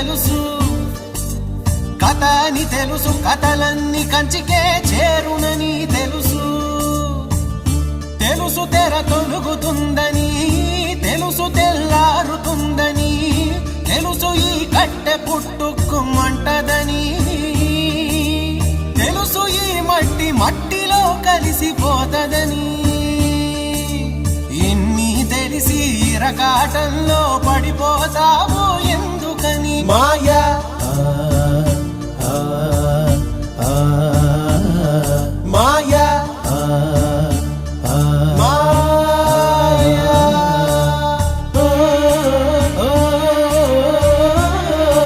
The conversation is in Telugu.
తెలుసు, కథ అని తెలుసు, కథలన్నీ కంచికే చేరునని తెలుసు. తెలుసు తెర తొలుగుతుందని, తెలుసు తెల్లారుతుందని, తెలుసు ఈ కట్టె పుట్టుకుమంటదని, తెలుసు ఈ మట్టి మట్టిలో కలిసిపోతదని. ఇన్ని తెలిసి ఇరకాటంలో పడిపోతావు ఎందుకని? మాయ